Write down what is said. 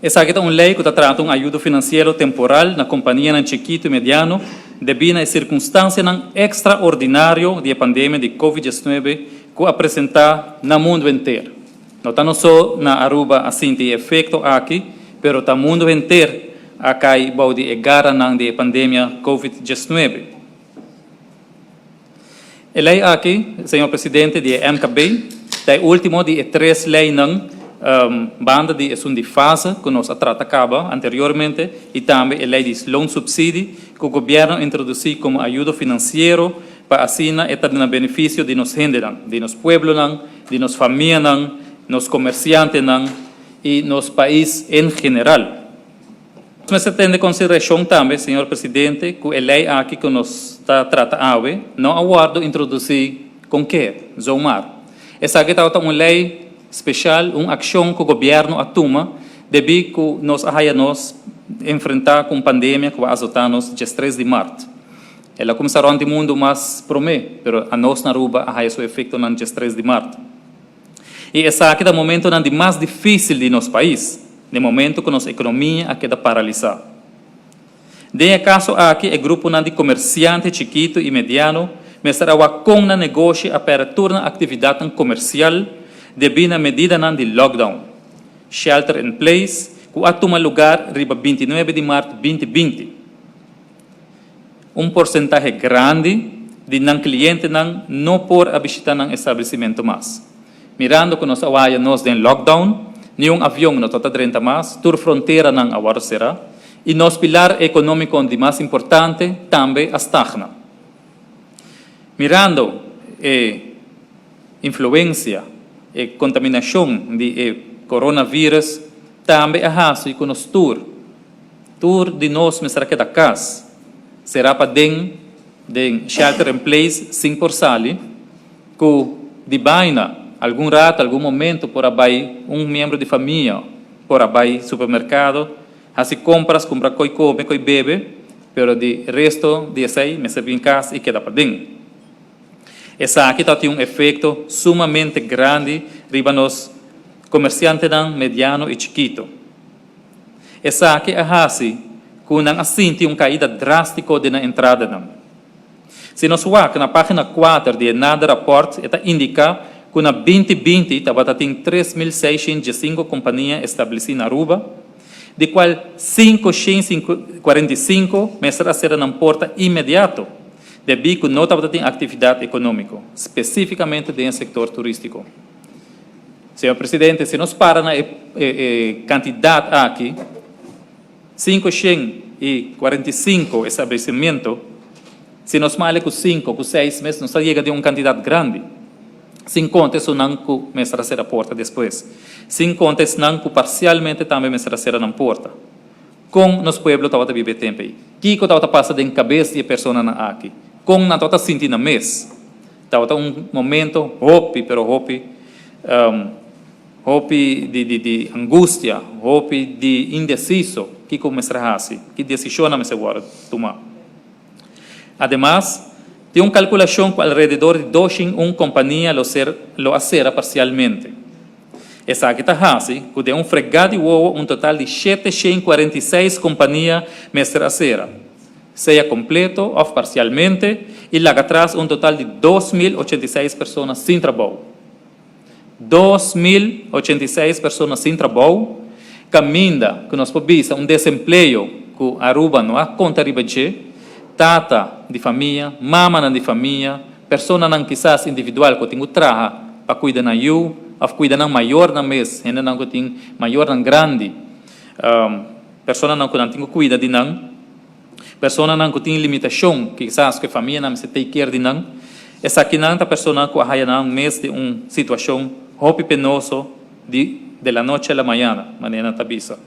Essa aqui é uma lei que trata ajuda financeira temporal na companhia na chiquito e mediano devido à circunstância extraordinária da pandemia de Covid-19 que apresenta no mundo inteiro. Não só na Aruba assim tem efeito aqui, mas no mundo inteiro acai de agarra na pandemia Covid-19. A lei aqui, senhor presidente, de MKB, é o último de três leis banda de de fase que nós tratamos anteriormente e também a lei de loan subsídio que o governo introduziu como ajuda financeira para assim estar no benefício de nos gente, de nos pueblos, de nos famílias, nos comerciantes e nos países em geral. Mas se tem em consideração também, senhor presidente, que a lei aqui que nós está tratando não aguardo introduzir com que, Zomar. Essa aqui é uma lei especial, uma ação que o governo toma devido que nós enfrentar com a pandemia que vai azotar-nos dia 3 de março. Ela começará no mundo mais promê, mas a nós na Aruba há seu efeito no dia 3 de março. E essa aqui é o momento mais difícil de nosso país, no momento que nossa economia queda paralisada. De caso aqui, o grupo de comerciantes chiquito e mediano estará com o negócio a apertura atividade comercial devido à medida de lockdown, shelter in place, que toma lugar riba 29 de março de 2020. Porcentagem grande de clientes não por visitar o estabelecimento mais. Mirando que nós estamos em lockdown, nenhum avião não está dentro mais, toda fronteira não agora será, e nosso pilar econômico de mais importante também estagna. Mirando a influência e contaminação de coronavírus, também há isso que nos tour de nós, mas será que da casa, será para den shelter in place, sim por sali, que de baina, algum rato, algum momento, por abai membro de família, por abai supermercado, assim compra coi come, coi bebe, pero de resto de aí, me serve em casa e queda para den. Essa aqui tem efeito sumamente grande riba nos comerciantes mediano e chiquito. Essa aqui é assim, com assim tem caída drástica na entrada. Se nós vamos na página 4 de nada report, ela indica que na 2020 estava tem 3.605 companhias estabelecidas na Aruba, de qual 545 será ser na porta imediato, devido que não estava tendo atividade econômica, especificamente no setor turístico. Senhor presidente, se nós paramos na quantidade aqui, 545 estabelecimentos, se nós malhamos com 5, com 6 meses, nós chega de uma quantidade grande. Sem conta isso não que será ser a porta depois. Sem conta isso não que parcialmente também será ser na porta. Com nos pueblos estava viver tempo aí. Que estava passando em cabeça de pessoa aqui. Com não estava sentindo mês. Estava momento hope de angústia, hope de indeciso. Que começará assim? Que decisão não se agora tomar. Además, tem uma calculação que alrededor de 201 companhias lo acera parcialmente. Essa aqui está assim, que de fregado de um total de 746 companhias mestra acera, seja completo ou parcialmente, e lá atrás total de 2.086 pessoas sem trabalho. 2.086 pessoas sem trabalho, caminha que nós podemos desemprego que Aruba não há conta de tata de família, mama de família, pessoa não quizás individual que tem trabalho para cuidar na ou cuidar na maior na mês, ainda não tem maior na grande, pessoa não tem cuida de não, pessoa não tem limitação, que quizás que a família não se take care de não, essa aqui não é a pessoa que vai na mês de uma situação penosa de la noche a la mañana, maneira tabisa.